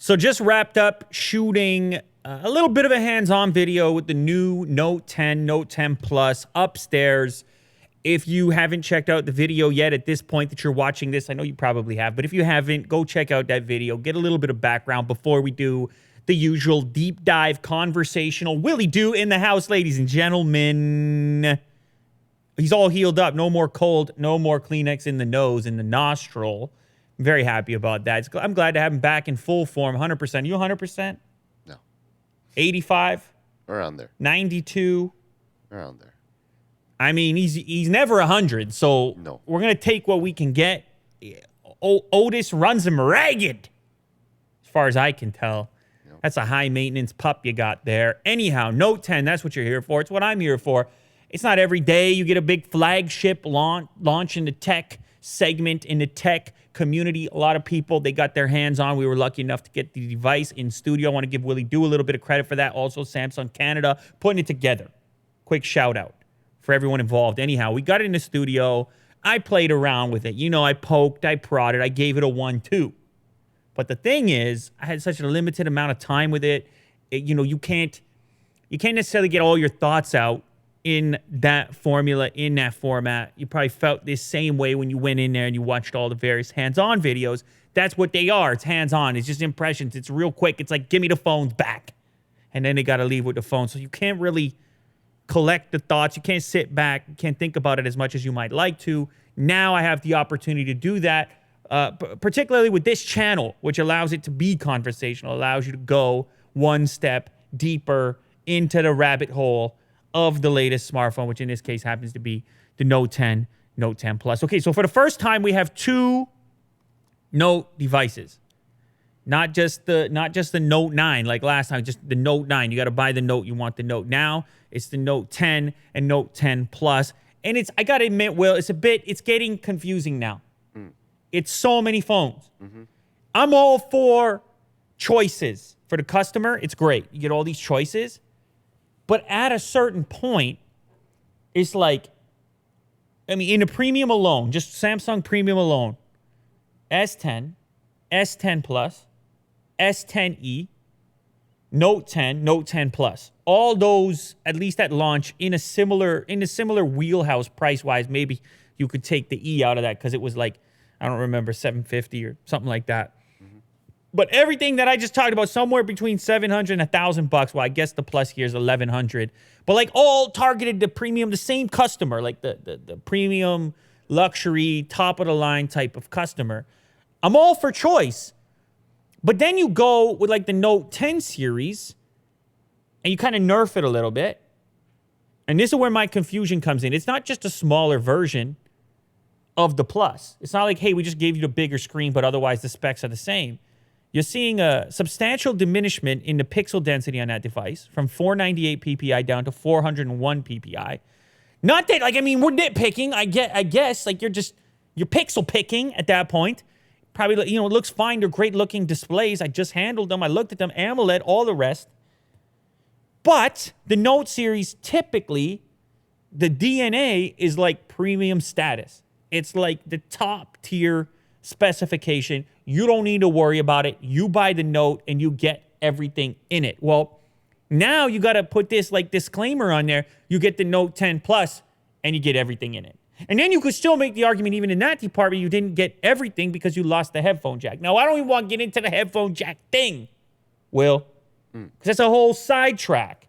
So just wrapped up shooting a little bit of a hands-on video with the new Note 10, Note 10 Plus upstairs. If you haven't checked out the video yet at this point that you're watching this, I know you probably have, but if you haven't, go check out that video. Get a little bit of background before we do the usual deep dive conversational Willie Do in the house, ladies and gentlemen. He's all healed up. No more cold. No more Kleenex in the nose, in the nostril. I'm very happy about that. I'm glad to have him back in full form, 100%. You 100%? No. 85? Around there. 92? Around there. I mean, he's never 100, so no. We're going to take what we can get. Otis runs him ragged, as far as I can tell. Yep. That's a high-maintenance pup you got there. Anyhow, Note 10, that's what you're here for. It's what I'm here for. It's not every day you get a big flagship launch in the tech segment, in the tech community. A lot of people, they got their hands on. We were lucky enough to get the device in studio. I want to give Willie Do a little bit of credit for that. Also, Samsung Canada putting it together. Quick shout-out for everyone involved. Anyhow, we got it in the studio. I played around with it. You know, I poked, I prodded, I gave it a 1-2. But the thing is, I had such a limited amount of time with it. You know, you can't necessarily get all your thoughts out in that formula, in that format. You probably felt this same way when you went in there and you watched all the various hands-on videos. That's what they are. It's hands-on. It's just impressions. It's real quick. It's like, give me the phones back. And then they got to leave with the phone. So you can't really collect the thoughts. You can't sit back. You can't think about it as much as you might like to. Now I have the opportunity to do that, particularly with this channel, which allows it to be conversational, allows you to go one step deeper into the rabbit hole of the latest smartphone, which in this case happens to be the Note 10, Note 10 Plus. Okay, so for the first time, we have two Note devices. Not just the Note 9 like last time, just the Note 9. You got to buy the Note. You want the Note. Now it's the Note 10 and Note 10 Plus. And I got to admit, Will, it's getting confusing now. It's so many phones. I'm all for choices. For the customer, it's great. You get all these choices. But at a certain point, it's like, I mean, in the premium alone, just Samsung premium alone, S10, S10 Plus, S10e, Note 10, Note 10 Plus. All those, at least at launch, in a similar wheelhouse price-wise. Maybe you could take the E out of that because it was like, I don't remember, $750 or something like that. But everything that I just talked about, somewhere between $700 and $1,000. Well, I guess the Plus here is $1,100. But like all targeted to premium, the same customer, like the premium, luxury, top-of-the-line type of customer. I'm all for choice. But then you go with like the Note 10 series and you kind of nerf it a little bit. And this is where my confusion comes in. It's not just a smaller version of the Plus. It's not like, hey, we just gave you the bigger screen, but otherwise the specs are the same. You're seeing a substantial diminishment in the pixel density on that device from 498 ppi down to 401 ppi. Not that, like, I mean, we're nitpicking. I guess, like, you're pixel picking at that point. Probably, you know, it looks fine. They're great looking displays. I just handled them. I looked at them. AMOLED, all the rest. But the Note series, typically, the DNA is like premium status. It's like the top tier specification. You don't need to worry about it. You buy the Note and you get everything in it. Well, now you got to put this like disclaimer on there. You get the Note 10 Plus and you get everything in it. And then you could still make the argument, even in that department, you didn't get everything because you lost the headphone jack. Now, I don't even want to get into the headphone jack thing, Will, because that's a whole sidetrack.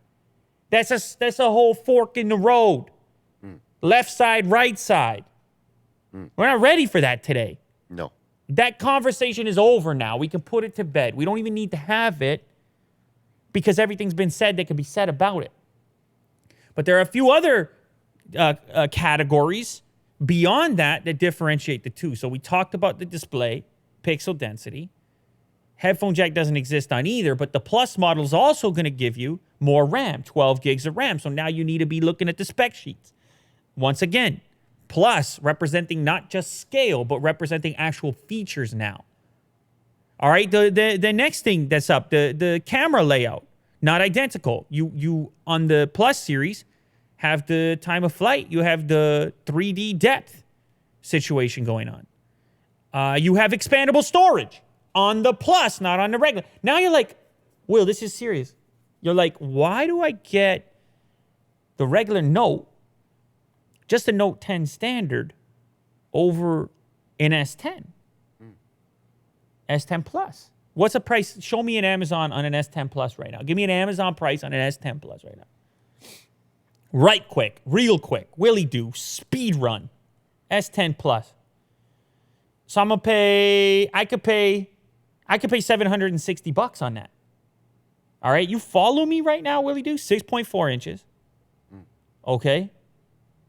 That's a whole fork in the road. Left side, right side. We're not ready for that today. No. That conversation is over now. We can put it to bed. We don't even need to have it because everything's been said that can be said about it. But there are a few other categories beyond that differentiate the two. So we talked about the display, pixel density. Headphone jack doesn't exist on either, but the Plus model is also going to give you more RAM, 12 gigs of RAM. So now you need to be looking at the spec sheets. Once again, Plus representing not just scale, but representing actual features now. All right, the next thing that's up, the camera layout, not identical. You on the Plus series have the time of flight. You have the 3D depth situation going on. You have expandable storage. on the Plus, not on the regular. Now you're like, Will, this is serious. You're like, why do I get the regular Note, just a Note 10 standard, over an S10? S10 Plus. What's the price? Show me an Amazon on an S10 Plus right now. Give me an Amazon price on an S10 Plus right now. Right quick, real quick. Willie do, speed run. S10 Plus. So I'm gonna pay, I could pay $760 on that. All right, you follow me right now, Willie do? 6.4 inches. Okay.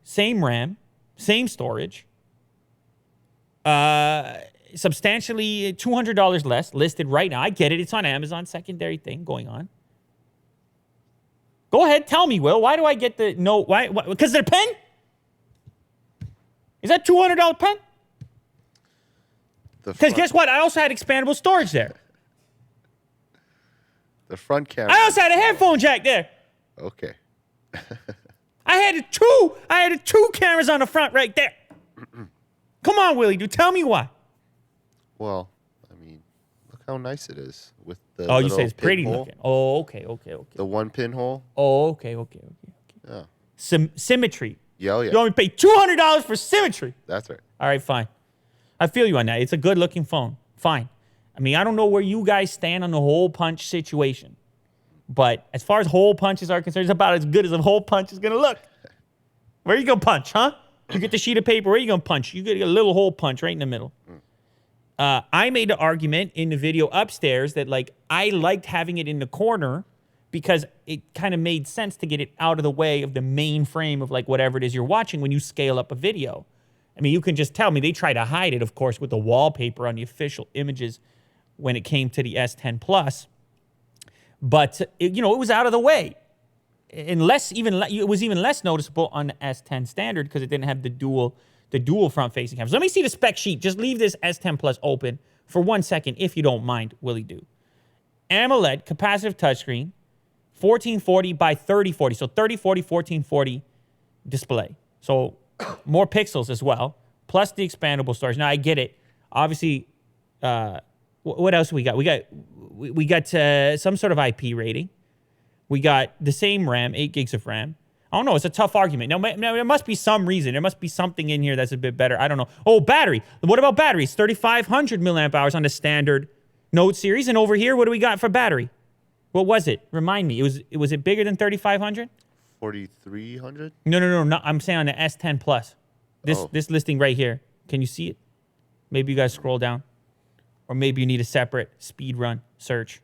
Same RAM, same storage. Substantially $200 less listed right now. I get it. It's on Amazon, secondary thing going on. Go ahead, tell me, Will. Why do I get the Note? Why? Because they're pen? Is that $200 pen? Because guess what? I also had expandable storage there. The front camera. I also had a headphone jack there. Okay. I had two cameras on the front right there. Come on, Willie, tell me why. Well, I mean, look how nice it is with the. Oh, you say it's pretty looking. Oh, okay. The one pinhole. Oh, okay. Yeah. Symmetry. Yeah, yeah. You want me to pay $200 for symmetry? That's right. All right, fine. I feel you on that. It's a good-looking phone. Fine. I mean, I don't know where you guys stand on the hole punch situation, but as far as hole punches are concerned, it's about as good as a hole punch is gonna look. Where are you gonna punch, huh? You get the sheet of paper. Where are you gonna punch? You get a little hole punch right in the middle. I made the argument in the video upstairs that, like, I liked having it in the corner because it kind of made sense to get it out of the way of the main frame of, like, whatever it is you're watching when you scale up a video. I mean, you can just tell me. They try to hide it, of course, with the wallpaper on the official images when it came to the S10 Plus. But, it was out of the way. And it was even less noticeable on the S10 standard because it didn't have the dual front-facing cameras. Let me see the spec sheet. Just leave this S10 Plus open for 1 second, if you don't mind, Willie do. AMOLED, capacitive touchscreen, 1440 by 3040. So 3040, 1440 display. So more pixels as well, plus the expandable storage. Now, I get it. Obviously, what else we got? We got some sort of IP rating. We got the same RAM, 8 gigs of RAM. I don't know. It's a tough argument. Now, there must be some reason. There must be something in here that's a bit better. I don't know. Oh, battery. What about batteries? 3,500 milliamp hours on the standard Note series. And over here, what do we got for battery? What was it? Remind me. Was it bigger than 3,500? 4,300? No. I'm saying on the S10 Plus. This listing right here. Can you see it? Maybe you guys scroll down. Or maybe you need a separate speed run search.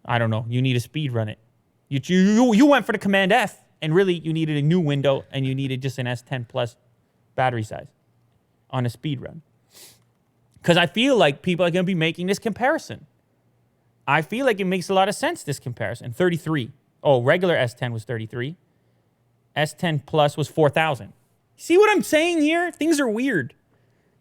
I don't know. You need to speed run it. You went for the Command F, and really you needed a new window, and you needed just an S10 Plus battery size on a speed run. Because I feel like people are going to be making this comparison. I feel like it makes a lot of sense, this comparison. 33. Oh, regular S10 was 33. S10 Plus was 4,000. See what I'm saying here? Things are weird.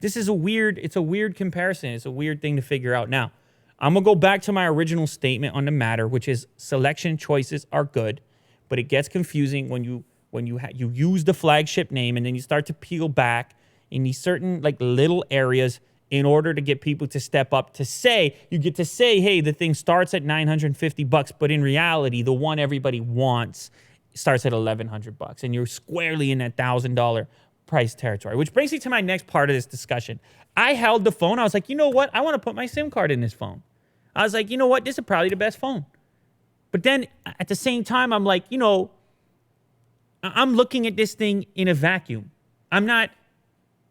It's a weird comparison. It's a weird thing to figure out. Now, I'm going to go back to my original statement on the matter, which is selection choices are good, but it gets confusing when you use the flagship name and then you start to peel back in these certain, like, little areas in order to get people to step up to say, you get to say, hey, the thing starts at $950, but in reality, the one everybody wants starts at $1,100, and you're squarely in that $1,000 price territory, which brings me to my next part of this discussion. I held the phone. I was like, you know what? I want to put my SIM card in this phone. I was like, you know what? This is probably the best phone. But then at the same time, I'm like, I'm looking at this thing in a vacuum.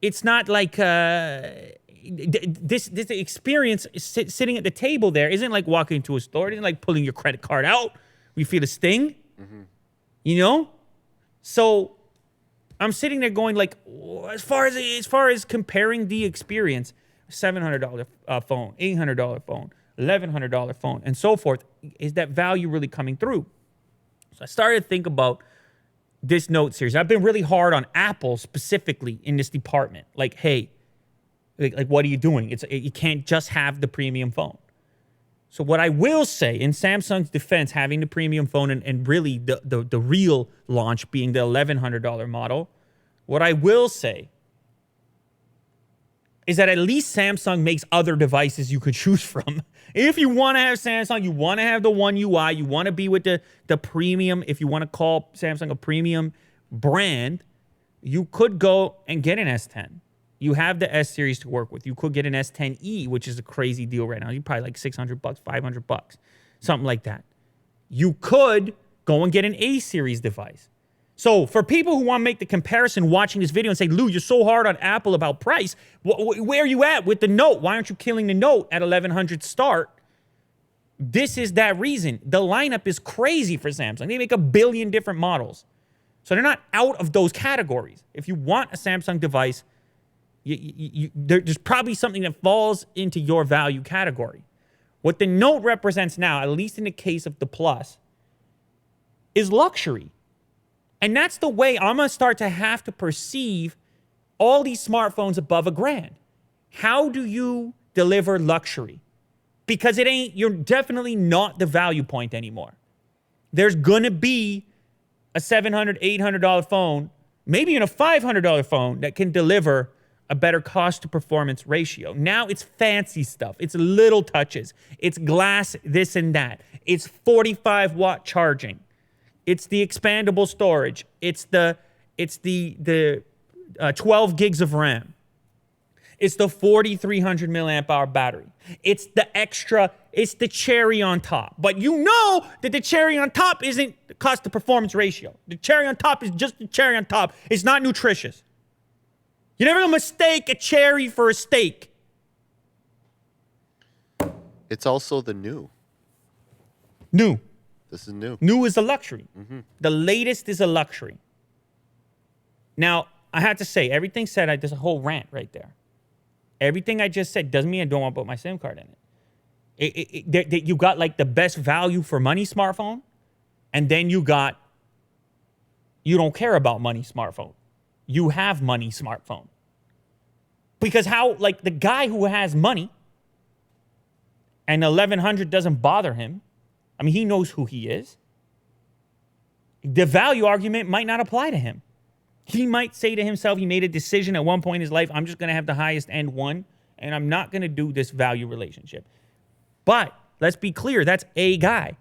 It's not like this experience sitting at the table there isn't like walking into a store. It isn't like pulling your credit card out. We feel the sting, So I'm sitting there going, like, as far as comparing the experience, $700 phone, $800 phone, $1,100 phone, and so forth, is that value really coming through? So I started to think about this Note series. I've been really hard on Apple specifically in this department. Like, hey, like what are you doing? You can't just have the premium phone. So what I will say, in Samsung's defense, having the premium phone and really the real launch being the $1,100 model, what I will say is that at least Samsung makes other devices you could choose from. If you want to have Samsung, you want to have the One UI, you want to be with the premium, if you want to call Samsung a premium brand, you could go and get an S10. You have the S series to work with. You could get an S10e, which is a crazy deal right now. You probably like $600, $500, something like that. You could go and get an A series device. So for people who want to make the comparison watching this video and say, Lou, you're so hard on Apple about price, where are you at with the Note? Why aren't you killing the Note at $1,100 start? This is that reason. The lineup is crazy for Samsung. They make 1 billion different models. So they're not out of those categories. If you want a Samsung device, there's probably something that falls into your value category. What the Note represents now, at least in the case of the Plus, is luxury. And that's the way I'm going to start to have to perceive all these smartphones above $1,000. How do you deliver luxury? Because you're definitely not the value point anymore. There's going to be a $700, $800 phone, maybe even a $500 phone that can deliver a better cost to performance ratio. Now it's fancy stuff. It's little touches. It's glass, this and that. It's 45-watt charging. It's the expandable storage. It's the 12 gigs of RAM. It's the 4,300 milliamp hour battery. It's the cherry on top. But you know that the cherry on top isn't the cost to performance ratio. The cherry on top is just the cherry on top. It's not nutritious. You're never gonna mistake a cherry for a steak. It's also the new. New. This is new. New is a luxury. Mm-hmm. The latest is a luxury. Now, I have to say, everything said, there's a whole rant right there. Everything I just said doesn't mean I don't want to put my SIM card in it. You got like the best value for money smartphone, and then you don't care about money smartphone. You have money smartphone. Because like the guy who has money and 1,100 doesn't bother him, I mean, he knows who he is. The value argument might not apply to him. He might say to himself, he made a decision at one point in his life, I'm just going to have the highest end one, and I'm not going to do this value relationship. But let's be clear, that's a guy.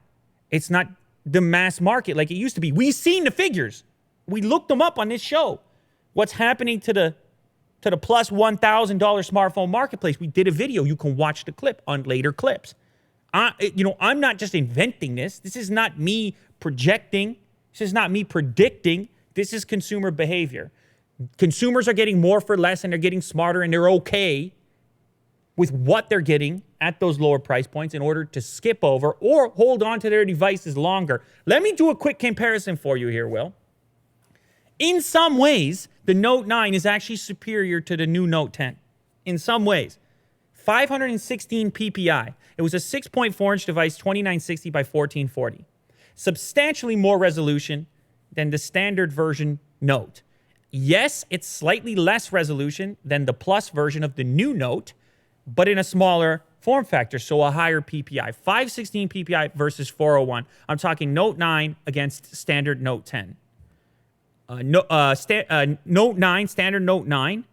It's not the mass market like it used to be. We've seen the figures. We looked them up on this show. What's happening to the plus $1,000 smartphone marketplace? We did a video. You can watch the clip on later clips. I'm not just inventing this. This is not me projecting. This is not me predicting. This is consumer behavior. Consumers are getting more for less, and they're getting smarter, and they're okay with what they're getting at those lower price points in order to skip over or hold on to their devices longer. Let me do a quick comparison for you here, Will. In some ways, the Note 9 is actually superior to the new Note 10. In some ways. 516 PPI. It was a 6.4-inch device, 2960 by 1440. Substantially more resolution than the standard version Note. Yes, it's slightly less resolution than the Plus version of the new Note, but in a smaller form factor, so a higher PPI. 516 PPI versus 401. I'm talking Note 9 against standard Note 10. Note 9, standard Note 9,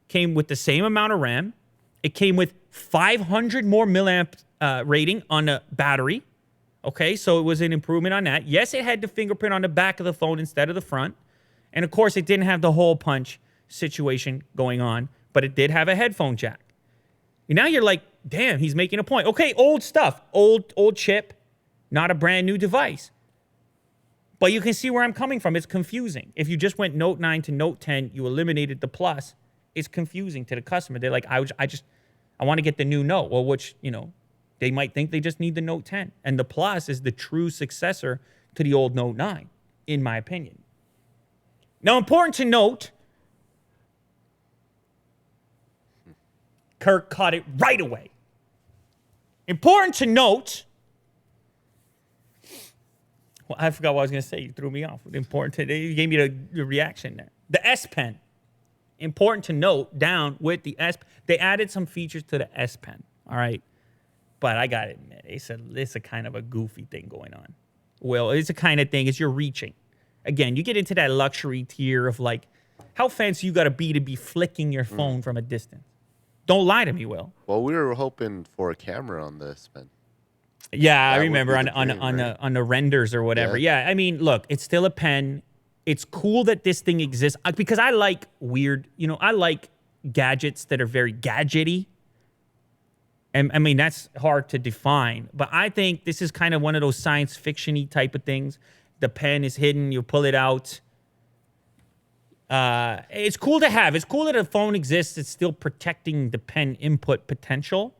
came with the same amount of RAM. It came with 500 more milliamp rating on the battery. Okay, so it was an improvement on that. Yes, it had the fingerprint on the back of the phone instead of the front. And of course, it didn't have the hole punch situation going on, but it did have a headphone jack. And now you're like, damn, he's making a point. Okay, old stuff, old chip, not a brand new device. But you can see where I'm coming from. It's confusing. If you just went Note 9 to Note 10, you eliminated the Plus. It's confusing to the customer. They're like, I want to get the new Note. Well, which, they might think they just need the Note 10. And the Plus is the true successor to the old Note 9, in my opinion. Now, important to note, Kirk caught it right away. Important to note, well, I forgot what I was going to say. You threw me off. Important. You gave me the reaction there. The S Pen. Important to note, down with the S Pen. They added some features to the S Pen. All right. But I got to admit, it's a kind of a goofy thing going on. Well, it's a kind of thing as you're reaching. Again, you get into that luxury tier of like, how fancy you got to be flicking your phone from a distance. Don't lie to me, Will. Well, we were hoping for a camera on this, man. Yeah, I That would remember be the dream, right? on the renders or whatever. Yeah, I mean, look, it's still a pen. It's cool that this thing exists because I like weird, I like gadgets that are very gadgety. And I mean, that's hard to define, but I think this is kind of one of those science fiction-y type of things. The pen is hidden, you pull it out. It's cool to have. It's cool that a phone exists. It's still protecting the pen input potential.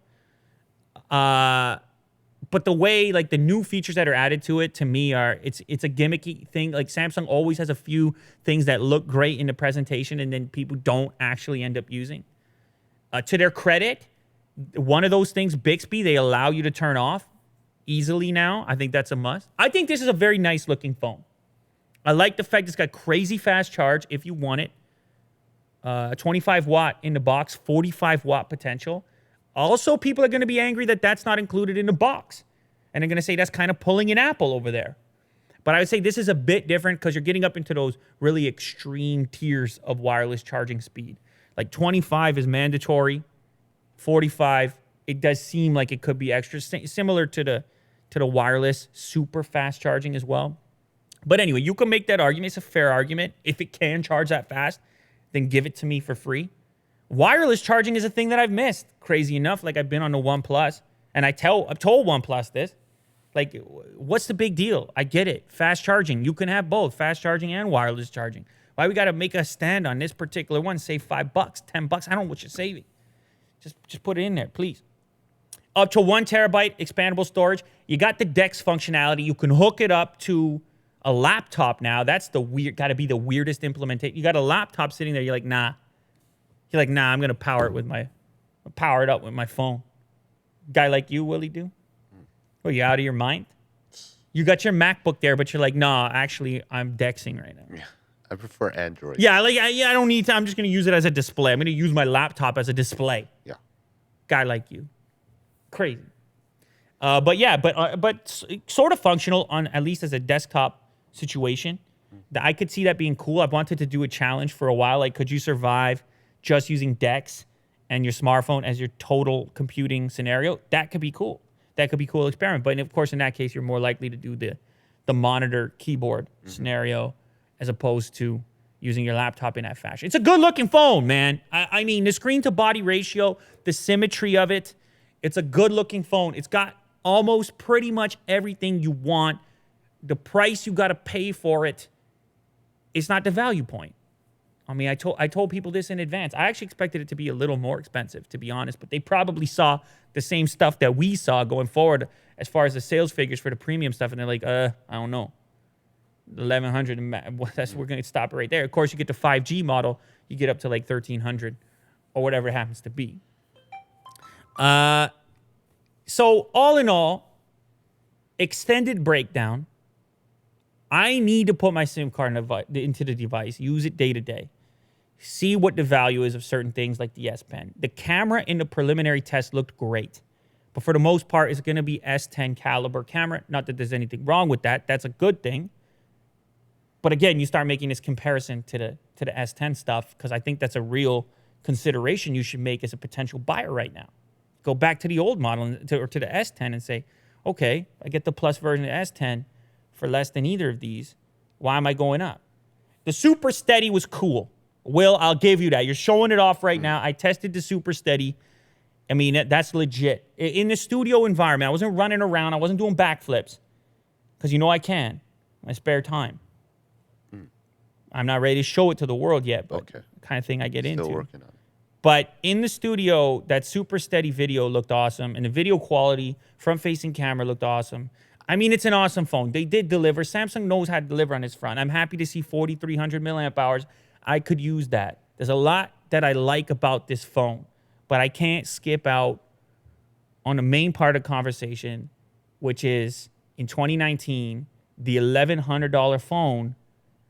But the way, like, the new features that are added to it, to me, it's a gimmicky thing. Like, Samsung always has a few things that look great in the presentation and then people don't actually end up using. To their credit, one of those things, Bixby, they allow you to turn off easily now. I think that's a must. I think this is a very nice looking phone. I like the fact it's got crazy fast charge if you want it. 25 watt in the box, 45 watt potential. Also, people are going to be angry that that's not included in the box. And they're going to say that's kind of pulling an Apple over there. But I would say this is a bit different because you're getting up into those really extreme tiers of wireless charging speed. Like 25 is mandatory. 45, it does seem like it could be extra, similar to the wireless super fast charging as well. But anyway, you can make that argument. It's a fair argument. If it can charge that fast, then give it to me for free. Wireless charging is a thing that I've missed. Crazy enough, like I've been on the OnePlus, and I've told OnePlus this. Like, what's the big deal? I get it. Fast charging. You can have both, fast charging and wireless charging. Why we got to make a stand on this particular one? Save $5, $10. I don't know what you're saving. Just put it in there, please. Up to 1 terabyte expandable storage. You got the DeX functionality. You can hook it up to a laptop now. That's got to be the weirdest implementation. You got a laptop sitting there. You're like, nah. I'm gonna power it up with my phone. Guy like you, will he do? Well, you out of your mind? You got your MacBook there, but you're like, nah, actually, I'm DeXing right now. Yeah, I prefer Android. Yeah, I don't need to. I'm just gonna use it as a display. I'm gonna use my laptop as a display. Yeah. Guy like you, crazy. But sort of functional on at least as a desktop situation. I could see that being cool. I've wanted to do a challenge for a while. Like, could you survive just using DeX and your smartphone as your total computing scenario? That could be cool. That could be a cool experiment. But of course, in that case, you're more likely to do the monitor keyboard scenario as opposed to using your laptop in that fashion. It's a good looking phone, man. I mean, the screen to body ratio, the symmetry of it, it's a good looking phone. It's got almost pretty much everything you want. The price you got to pay for it is not the value point. I mean, I told people this in advance. I actually expected it to be a little more expensive, to be honest, but they probably saw the same stuff that we saw going forward as far as the sales figures for the premium stuff, and they're like, I don't know. 1,100, we're going to stop it right there. Of course, you get the 5G model, you get up to like 1,300 or whatever it happens to be. So all in all, extended breakdown. I need to put my SIM card into the device, use it day to day, see what the value is of certain things like the S Pen. The camera in the preliminary test looked great, but for the most part, it's going to be S10 caliber camera. Not that there's anything wrong with that. That's a good thing. But again, you start making this comparison to the S10 stuff because I think that's a real consideration you should make as a potential buyer right now. Go back to the old model or to the S10 and say, okay, I get the plus version of S10 for less than either of these. Why am I going up? The Super Steady was cool. Will, I'll give you that. You're showing it off right now. I tested the Super Steady. I mean, that's legit. In the studio environment, I wasn't running around. I wasn't doing backflips because I can. My spare time. I'm not ready to show it to the world yet, but the kind of thing I get into. Still working on it. But in the studio, that Super Steady video looked awesome, and the video quality, front-facing camera looked awesome. I mean, it's an awesome phone. They did deliver. Samsung knows how to deliver on its front. I'm happy to see 4,300 milliamp hours. I could use that. There's a lot that I like about this phone, but I can't skip out on the main part of the conversation, which is in 2019, the $1,100 phone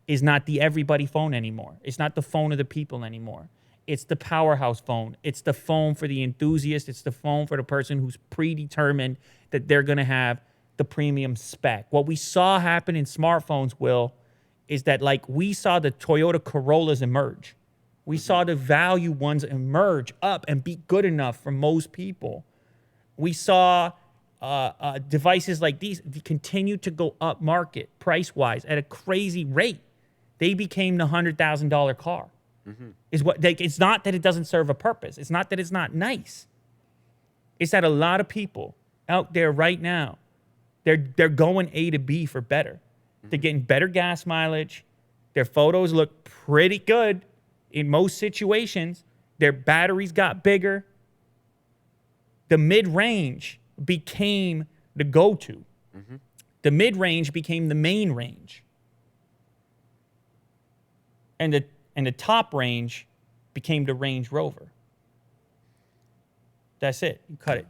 is not the everybody phone anymore. It's not the phone of the people anymore. It's the powerhouse phone. It's the phone for the enthusiast. It's the phone for the person who's predetermined that they're going to have the premium spec. What we saw happen in smartphones, Will, is that like we saw the Toyota Corollas emerge. We saw the value ones emerge up and be good enough for most people. We saw devices like these continue to go up market price-wise at a crazy rate. They became the $100,000 car. Is what it's not that it doesn't serve a purpose. It's not that it's not nice. It's that a lot of people out there right now, they're going A to B for better. They're getting better gas mileage. Their photos look pretty good in most situations. Their batteries got bigger. The mid-range became the go-to. The mid-range became the main range. And the top range became the Range Rover. That's it. You cut it.